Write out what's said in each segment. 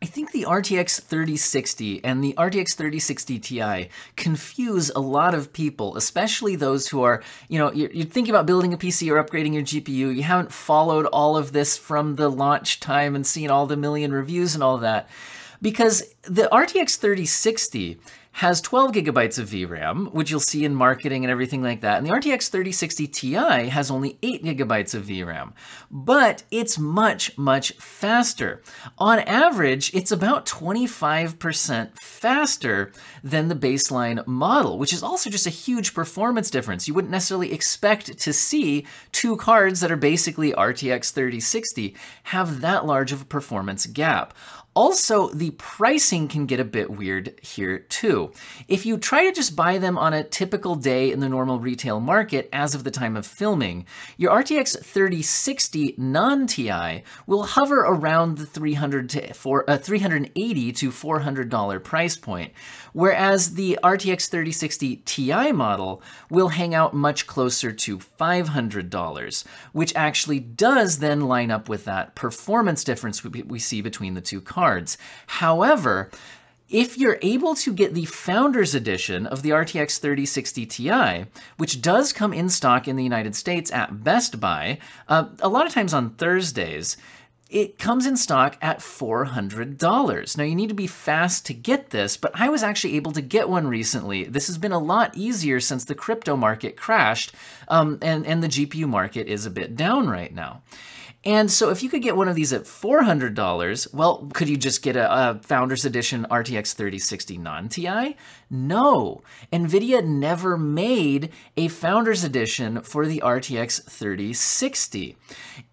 I think the RTX 3060 and the RTX 3060 Ti confuse a lot of people, especially those who are, you're thinking about building a PC or upgrading your GPU. You haven't followed all of this from the launch time and seen all the million reviews and all that. Because the RTX 3060 has 12 gigabytes of VRAM, which you'll see in marketing and everything like that. And the RTX 3060 Ti has only 8 gigabytes of VRAM, but it's much, much faster. On average, it's about 25% faster than the baseline model, which is also just a huge performance difference. You wouldn't necessarily expect to see two cards that are basically RTX 3060 have that large of a performance gap. Also, the pricing can get a bit weird here too. If you try to just buy them on a typical day in the normal retail market as of the time of filming, your RTX 3060 non-Ti will hover around the $380 to $400 price point, whereas the RTX 3060 Ti model will hang out much closer to $500, which actually does then line up with that performance difference we see between the two cards. However, if you're able to get the Founders Edition of the RTX 3060 Ti, which does come in stock in the United States at Best Buy, a lot of times on Thursdays, it comes in stock at $400. Now, you need to be fast to get this, but I was actually able to get one recently. This has been a lot easier since the crypto market crashed, and the GPU market is a bit down right now. And so if you could get one of these at $400, well, could you just get a Founders Edition RTX 3060 non-Ti? No. NVIDIA never made a Founders Edition for the RTX 3060.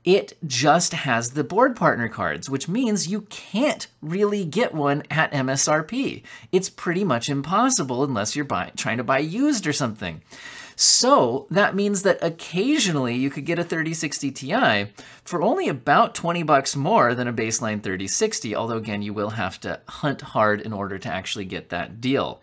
It just has the board partner cards, which means you can't really get one at MSRP. It's pretty much impossible unless you're trying to buy used or something. So that means that occasionally you could get a 3060 Ti for only about 20 bucks more than a baseline 3060, although again, you will have to hunt hard in order to actually get that deal.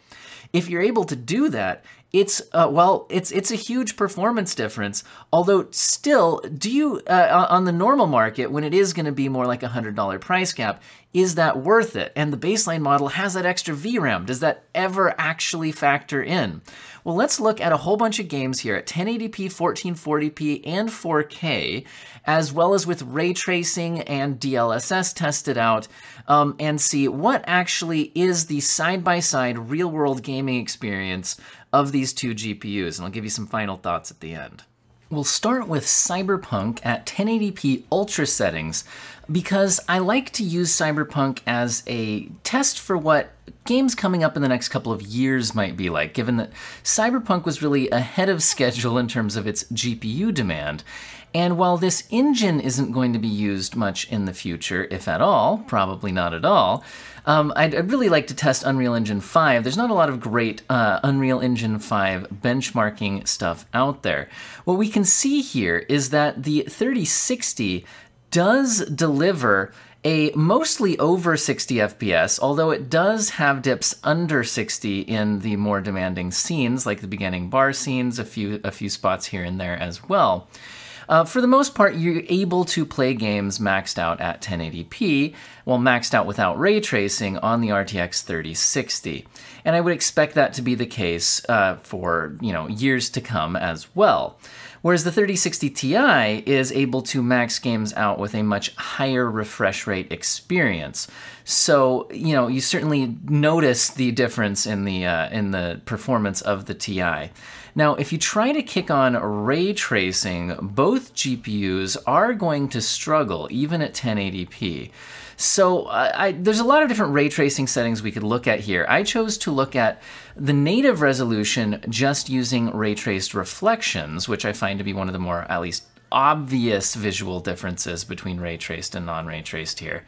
If you're able to do that, it's a huge performance difference, although still, on the normal market, when it is going to be more like a $100 price gap, is that worth it? And the baseline model has that extra VRAM. Does that ever actually factor in? Well, let's look at a whole bunch of games here at 1080p, 1440p, and 4K, as well as with ray tracing and DLSS tested out, and see what actually is the side-by-side real-world gaming experience of these two GPUs, and I'll give you some final thoughts at the end. We'll start with Cyberpunk at 1080p ultra settings, because I like to use Cyberpunk as a test for what games coming up in the next couple of years might be like, given that Cyberpunk was really ahead of schedule in terms of its GPU demand. And while this engine isn't going to be used much in the future, if at all, probably not at all, I'd really like to test Unreal Engine 5. There's not a lot of great Unreal Engine 5 benchmarking stuff out there. What we can see here is that the 3060 does deliver a mostly over 60 FPS, although it does have dips under 60 in the more demanding scenes, like the beginning bar scenes, a few spots here and there as well. For the most part, you're able to play games maxed out at 1080p, while maxed out without ray tracing on the RTX 3060. And I would expect that to be the case for years to come as well. Whereas the 3060 Ti is able to max games out with a much higher refresh rate experience. So, you certainly notice the difference in the performance of the Ti. Now, if you try to kick on ray tracing, both GPUs are going to struggle, even at 1080p. So there's a lot of different ray tracing settings we could look at here. I chose to look at the native resolution just using ray traced reflections, which I find to be one of the more, at least, obvious visual differences between ray traced and non-ray traced here.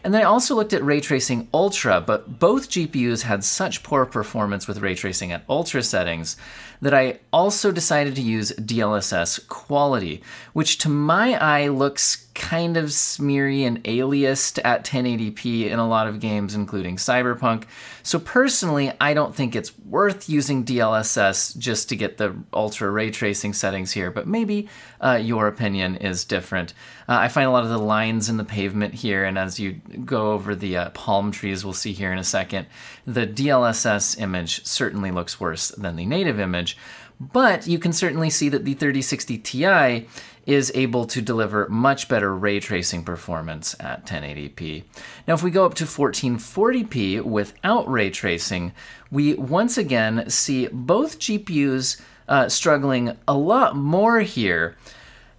And then I also looked at ray tracing ultra, but both GPUs had such poor performance with ray tracing at ultra settings that I also decided to use DLSS quality, which to my eye looks kind of smeary and aliased at 1080p in a lot of games, including Cyberpunk. So personally, I don't think it's worth using DLSS just to get the ultra ray tracing settings here, but maybe your opinion is different. I find a lot of the lines in the pavement here, and as you go over the palm trees we'll see here in a second, the DLSS image certainly looks worse than the native image. But you can certainly see that the 3060 Ti is able to deliver much better ray tracing performance at 1080p. Now, if we go up to 1440p without ray tracing, we once again see both GPUs struggling a lot more here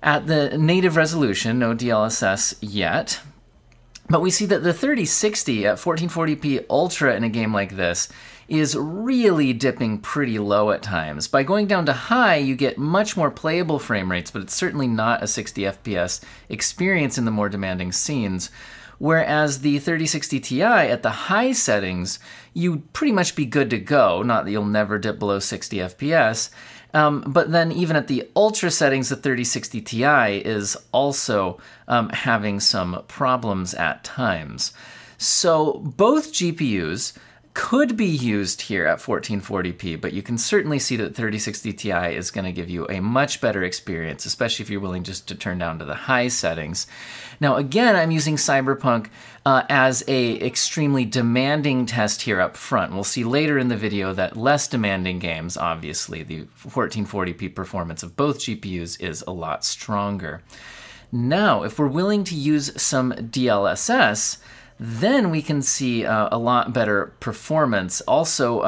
at the native resolution, no DLSS yet. But we see that the 3060 at 1440p Ultra in a game like this is really dipping pretty low at times. By going down to high, you get much more playable frame rates, but it's certainly not a 60 FPS experience in the more demanding scenes. Whereas the 3060 Ti at the high settings, you'd pretty much be good to go. Not that you'll never dip below 60 FPS. But then even at the ultra settings, the 3060 Ti is also having some problems at times. So both GPUs could be used here at 1440p, but you can certainly see that 3060 Ti is going to give you a much better experience, especially if you're willing just to turn down to the high settings. Now again, I'm using Cyberpunk as a extremely demanding test here up front. We'll see later in the video that less demanding games, obviously, the 1440p performance of both GPUs is a lot stronger. Now, if we're willing to use some DLSS, then we can see a lot better performance. Also,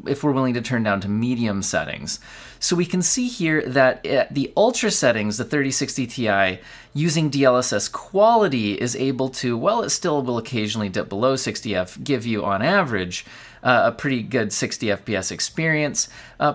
if we're willing to turn down to medium settings. So we can see here that at the ultra settings, the 3060 Ti using DLSS quality is able to, well, it still will occasionally dip below 60F, give you on average a pretty good 60 FPS experience,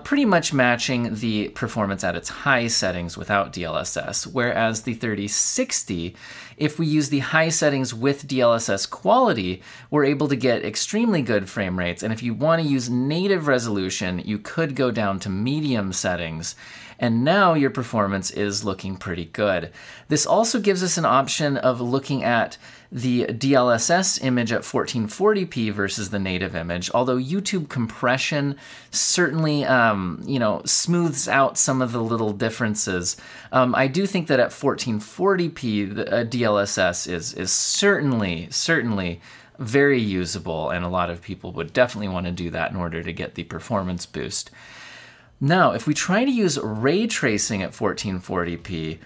pretty much matching the performance at its high settings without DLSS. Whereas the 3060, if we use the high settings with DLSS quality, we're able to get extremely good frame rates. And if you want to use native resolution, you could go down to medium settings. And now your performance is looking pretty good. This also gives us an option of looking at the DLSS image at 1440p versus the native image, although YouTube compression certainly smooths out some of the little differences. I do think that at 1440p, the DLSS is certainly very usable, and a lot of people would definitely want to do that in order to get the performance boost. Now, if we try to use ray tracing at 1440p,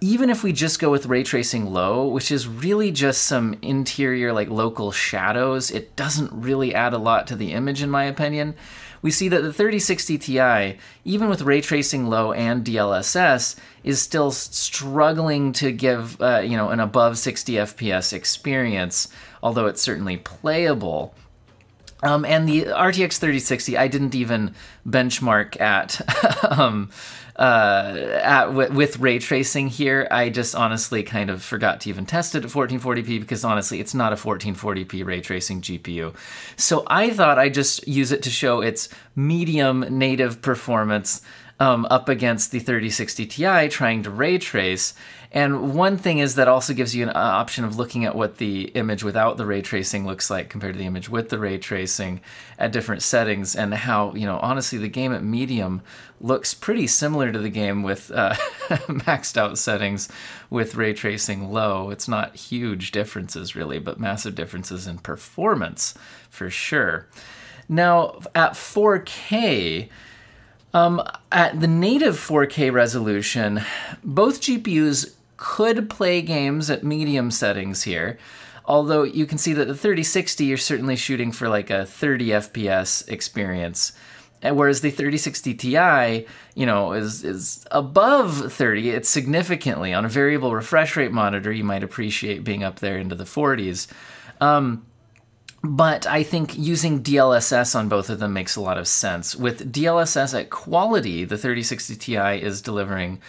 even if we just go with ray tracing low, which is really just some interior, like local shadows, it doesn't really add a lot to the image in my opinion. We see that the 3060 Ti, even with ray tracing low and DLSS, is still struggling to give an above 60 FPS experience, although it's certainly playable. And the RTX 3060, I didn't even benchmark with ray tracing here. I just honestly kind of forgot to even test it at 1440p because honestly, it's not a 1440p ray tracing GPU. So I thought I'd just use it to show its medium native performance up against the 3060 Ti trying to ray trace. And one thing is that also gives you an option of looking at what the image without the ray tracing looks like compared to the image with the ray tracing at different settings, and how, honestly, the game at medium looks pretty similar to the game with maxed out settings with ray tracing low. It's not huge differences really, but massive differences in performance for sure. Now at 4K, at the native 4K resolution, both GPUs could play games at medium settings here, although you can see that the 3060 you're certainly shooting for like a 30 FPS experience, whereas the 3060 Ti, is above 30. It's significantly. On a variable refresh rate monitor, you might appreciate being up there into the 40s. But I think using DLSS on both of them makes a lot of sense. With DLSS at quality, the 3060 Ti is delivering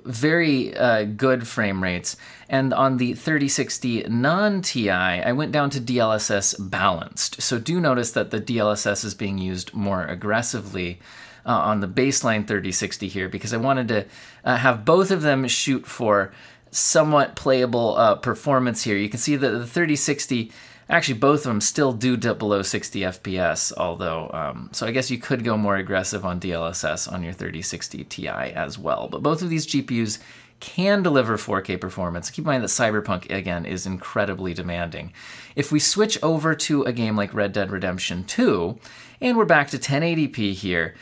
very good frame rates. And on the 3060 non-Ti, I went down to DLSS balanced. So do notice that the DLSS is being used more aggressively on the baseline 3060 here, because I wanted to have both of them shoot for somewhat playable performance here. You can see that the 3060, actually both of them still do dip below 60 FPS, although, so I guess you could go more aggressive on DLSS on your 3060 Ti as well. But both of these GPUs can deliver 4K performance. Keep in mind that Cyberpunk, again, is incredibly demanding. If we switch over to a game like Red Dead Redemption 2, and we're back to 1080p here,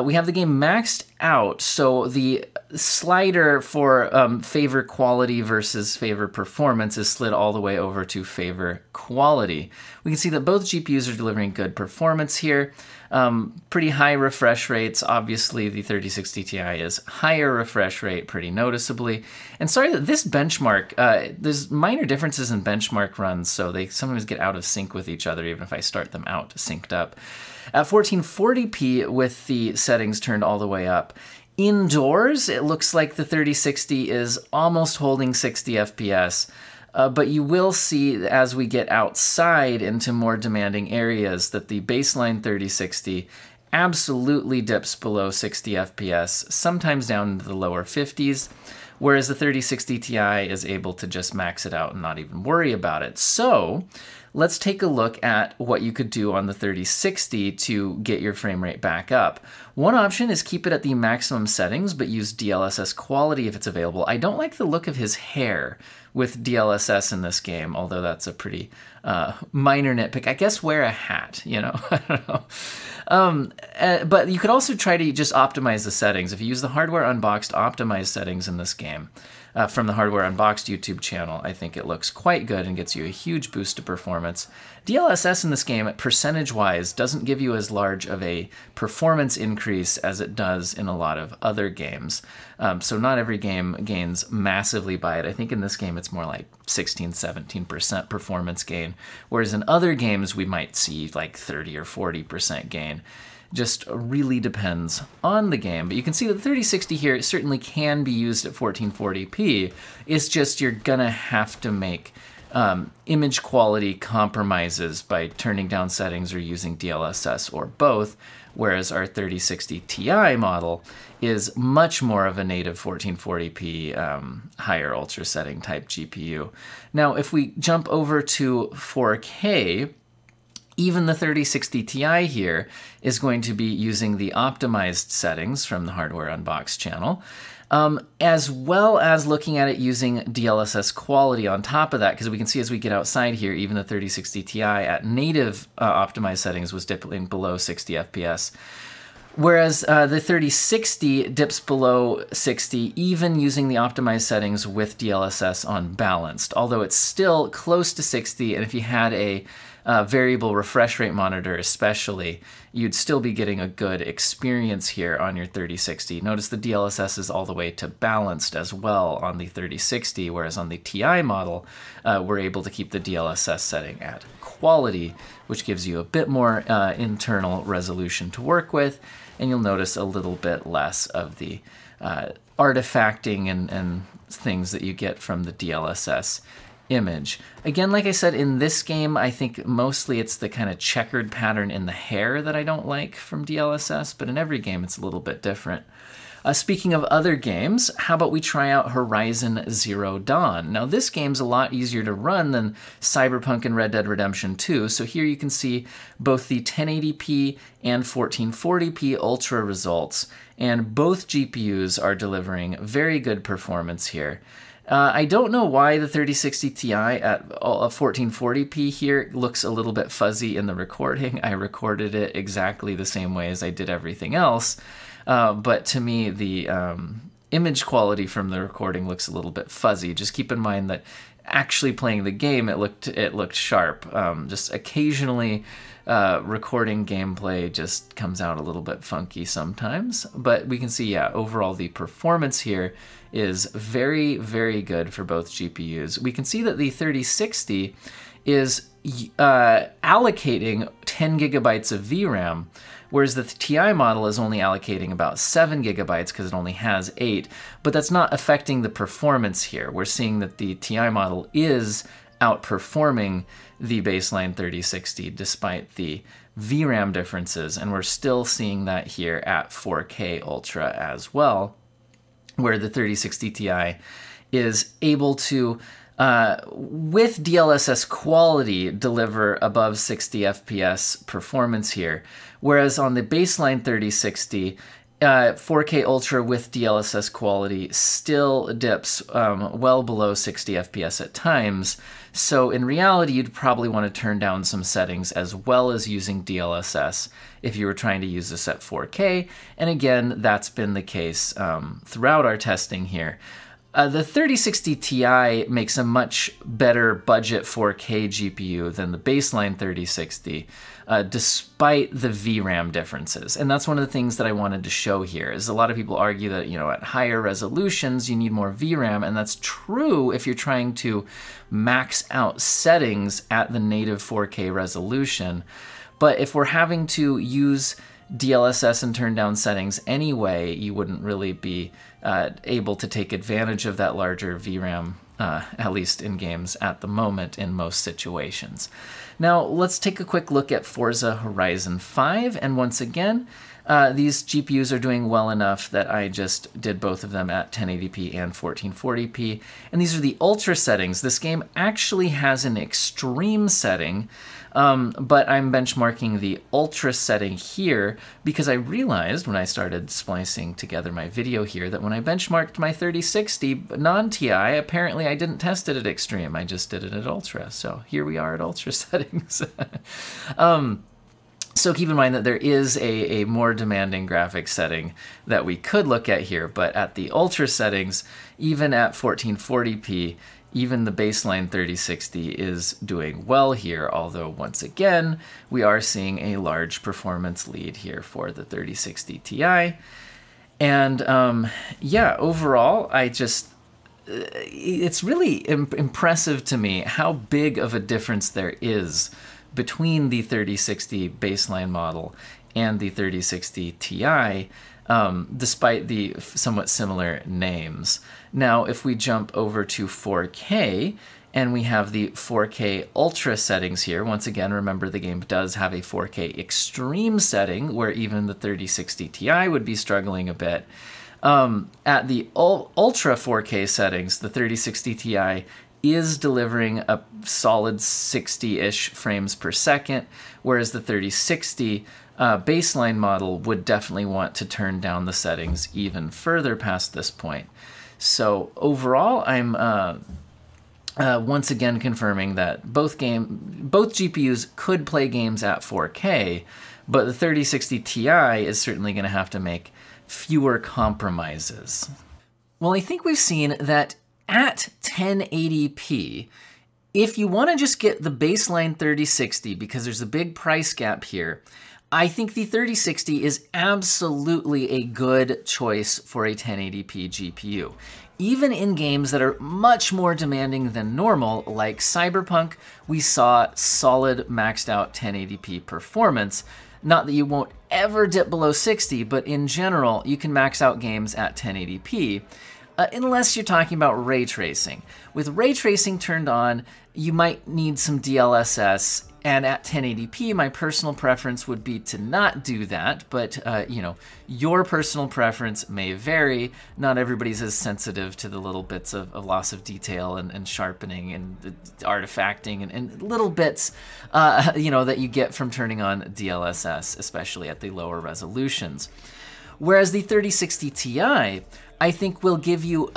we have the game maxed out, so the slider for favor quality versus favor performance is slid all the way over to favor quality. We can see that both GPUs are delivering good performance here. Pretty high refresh rates. Obviously, the 3060 Ti is higher refresh rate pretty noticeably. And sorry that this benchmark, there's minor differences in benchmark runs, so they sometimes get out of sync with each other, even if I start them out synced up. At 1440p with the settings turned all the way up. Indoors, it looks like the 3060 is almost holding 60 FPS. But you will see as we get outside into more demanding areas that the baseline 3060 absolutely dips below 60 FPS, sometimes down into the lower 50s, whereas the 3060 Ti is able to just max it out and not even worry about it. So let's take a look at what you could do on the 3060 to get your frame rate back up. One option is keep it at the maximum settings, but use DLSS quality if it's available. I don't like the look of his hair with DLSS in this game, although that's a pretty minor nitpick. I guess wear a hat, you know, I don't know. But you could also try to just optimize the settings. If you use the Hardware Unboxed optimized settings in this game, from the Hardware Unboxed YouTube channel, I think it looks quite good and gets you a huge boost to performance. DLSS in this game, percentage-wise, doesn't give you as large of a performance increase as it does in a lot of other games. So not every game gains massively by it. I think in this game it's more like 16-17% performance gain, whereas in other games we might see like 30 or 40% gain. Just really depends on the game. But you can see that the 3060 here certainly can be used at 1440p. It's just you're gonna have to make image quality compromises by turning down settings or using DLSS or both, whereas our 3060 Ti model is much more of a native 1440p higher ultra setting type GPU. Now, if we jump over to 4K, even the 3060 Ti here is going to be using the optimized settings from the Hardware Unboxed channel, as well as looking at it using DLSS quality on top of that, because we can see as we get outside here, even the 3060 Ti at native optimized settings was dipping below 60 FPS. Whereas the 3060 dips below 60 even using the optimized settings with DLSS on balanced, although it's still close to 60, and if you had a variable refresh rate monitor especially, you'd still be getting a good experience here on your 3060. Notice the DLSS is all the way to balanced as well on the 3060, whereas on the Ti model, we're able to keep the DLSS setting at quality, which gives you a bit more internal resolution to work with, and you'll notice a little bit less of the artifacting and things that you get from the DLSS image. Again, like I said, in this game, I think mostly it's the kind of checkered pattern in the hair that I don't like from DLSS, but in every game it's a little bit different. Speaking of other games, how about we try out Horizon Zero Dawn? Now, this game's a lot easier to run than Cyberpunk and Red Dead Redemption 2, so here you can see both the 1080p and 1440p ultra results, and both GPUs are delivering very good performance here. I don't know why the 3060 Ti at 1440p here looks a little bit fuzzy in the recording. I recorded it exactly the same way as I did everything else, but to me the image quality from the recording looks a little bit fuzzy. Just keep in mind that actually playing the game, it looked sharp. Just occasionally recording gameplay just comes out a little bit funky sometimes, but we can see, yeah, overall the performance here is very, very good for both GPUs. We can see that the 3060 is allocating 10 gigabytes of VRAM, whereas the Ti model is only allocating about 7 gigabytes because it only has 8, but that's not affecting the performance here. We're seeing that the Ti model is outperforming the baseline 3060 despite the VRAM differences, and we're still seeing that here at 4K Ultra as well, where the 3060 Ti is able to, with DLSS quality, deliver above 60 FPS performance here. Whereas on the baseline 3060, 4K Ultra with DLSS quality still dips well below 60 FPS at times. So in reality, you'd probably want to turn down some settings as well as using DLSS if you were trying to use this at 4K. And again, that's been the case throughout our testing here. The 3060 Ti makes a much better budget 4K GPU than the baseline 3060, despite the VRAM differences. And that's one of the things that I wanted to show here, is a lot of people argue that, you know, at higher resolutions, you need more VRAM, and that's true if you're trying to max out settings at the native 4K resolution. But if we're having to use DLSS and turn down settings anyway, you wouldn't really be able to take advantage of that larger VRAM, at least in games at the moment in most situations. Now let's take a quick look at Forza Horizon 5, and once again, these GPUs are doing well enough that I just did both of them at 1080p and 1440p, and these are the ultra settings. This game actually has an extreme setting, but I'm benchmarking the ultra setting here because I realized when I started splicing together my video here that when I benchmarked my 3060 non-TI, apparently I didn't test it at extreme, I just did it at ultra. So here we are at ultra settings. So keep in mind that there is a more demanding graphics setting that we could look at here, but at the ultra settings, even at 1440p, even the baseline 3060 is doing well here, although once again, we are seeing a large performance lead here for the 3060 Ti. And yeah, overall, it's really impressive to me how big of a difference there is between the 3060 baseline model and the 3060 Ti, despite the somewhat similar names. Now, if we jump over to 4K, and we have the 4K Ultra settings here, once again, remember the game does have a 4K Extreme setting, where even the 3060 Ti would be struggling a bit. At the Ultra 4K settings, the 3060 Ti is delivering a solid 60-ish frames per second, whereas the 3060 baseline model would definitely want to turn down the settings even further past this point. So overall, I'm once again confirming that both GPUs could play games at 4K, but the 3060 Ti is certainly going to have to make fewer compromises. Well, I think we've seen that at 1080p, if you want to just get the baseline 3060, because there's a big price gap here, I think the 3060 is absolutely a good choice for a 1080p GPU. Even in games that are much more demanding than normal, like Cyberpunk, we saw solid maxed out 1080p performance. Not that you won't ever dip below 60, but in general, you can max out games at 1080p. Unless you're talking about ray tracing. With ray tracing turned on, you might need some DLSS, and at 1080p, my personal preference would be to not do that, but you know, your personal preference may vary. Not everybody's as sensitive to the little bits of loss of detail and sharpening and artifacting and little bits, you know, that you get from turning on DLSS, especially at the lower resolutions. Whereas the 3060 Ti, I think, will give you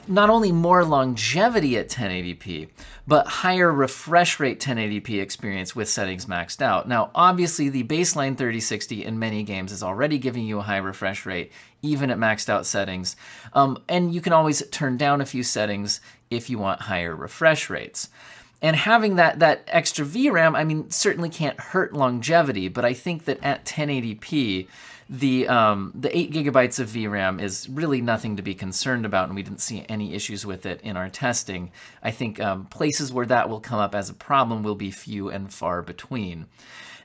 not only more longevity at 1080p, but higher refresh rate 1080p experience with settings maxed out. Now, obviously, the baseline 3060 in many games is already giving you a high refresh rate, even at maxed out settings. And you can always turn down a few settings if you want higher refresh rates. And having that extra VRAM, I mean, certainly can't hurt longevity, but I think that at 1080p, the 8 gigabytes of VRAM is really nothing to be concerned about, and we didn't see any issues with it in our testing. I think places where that will come up as a problem will be few and far between.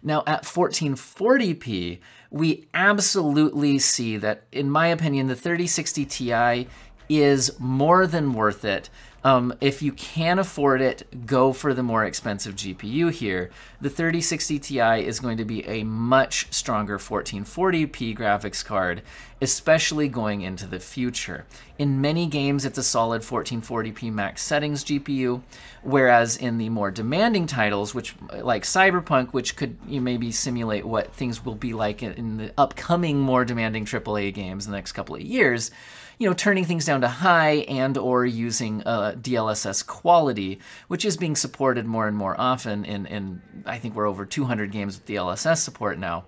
Now, at 1440p, we absolutely see that, in my opinion, the 3060 Ti is more than worth it If you can afford it, go for the more expensive GPU here. The 3060 Ti is going to be a much stronger 1440p graphics card, especially going into the future. In many games, it's a solid 1440p max settings GPU, whereas in the more demanding titles, which like Cyberpunk, which could maybe simulate what things will be like in the upcoming more demanding AAA games in the next couple of years, turning things down to high and or using DLSS quality, which is being supported more and more often in I think we're over 200 games with DLSS support now,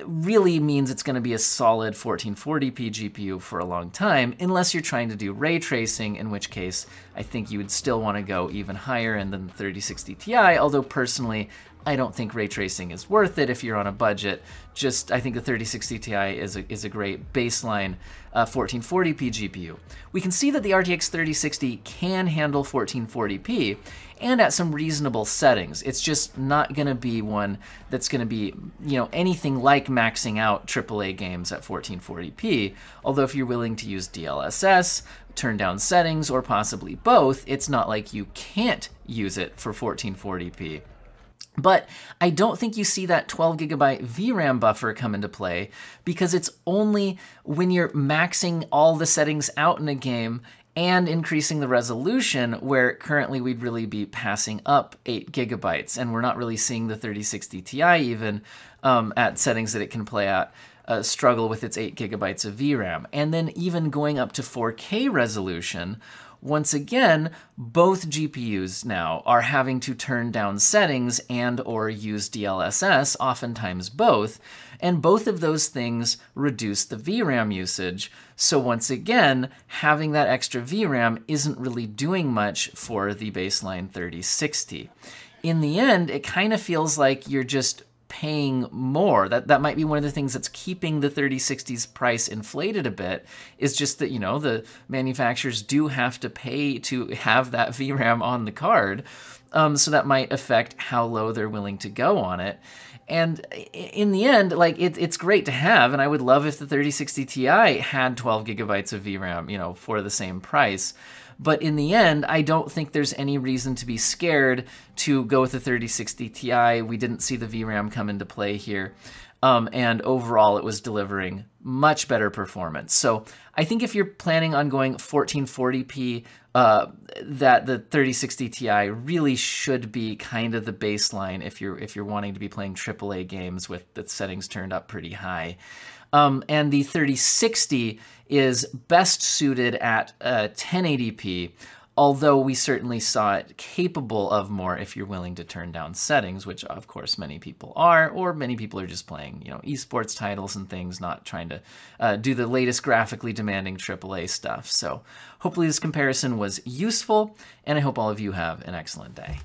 really means it's going to be a solid 1440p GPU for a long time, unless you're trying to do ray tracing, in which case I think you would still want to go even higher end than the 3060 Ti, although personally, I don't think ray tracing is worth it if you're on a budget. I think the 3060 Ti is a great baseline 1440p GPU. We can see that the RTX 3060 can handle 1440p and at some reasonable settings. It's just not going to be one that's going to be, anything like maxing out AAA games at 1440p. Although if you're willing to use DLSS, turn down settings, or possibly both, it's not like you can't use it for 1440p. But I don't think you see that 12GB VRAM buffer come into play, because it's only when you're maxing all the settings out in a game and increasing the resolution where currently we'd really be passing up 8GB, and we're not really seeing the 3060 Ti even at settings that it can play at struggle with its 8GB of VRAM. And then even going up to 4K resolution, once again, both GPUs now are having to turn down settings and or use DLSS, oftentimes both, and both of those things reduce the VRAM usage. So once again, having that extra VRAM isn't really doing much for the baseline 3060. In the end, it kind of feels like you're just paying more. That might be one of the things that's keeping the 3060's price inflated a bit, is just that, the manufacturers do have to pay to have that VRAM on the card. So that might affect how low they're willing to go on it. And in the end, it's great to have, and I would love if the 3060 Ti had 12GB of VRAM, for the same price. But in the end, I don't think there's any reason to be scared to go with the 3060 Ti. We didn't see the VRAM come into play here. And overall, it was delivering much better performance. So I think if you're planning on going 1440p, that the 3060 Ti really should be kind of the baseline if you're wanting to be playing AAA games with the settings turned up pretty high. And the 3060 is best suited at 1080p, although we certainly saw it capable of more if you're willing to turn down settings, which of course many people are, or many people are just playing, esports titles and things, not trying to do the latest graphically demanding AAA stuff. So hopefully this comparison was useful, and I hope all of you have an excellent day.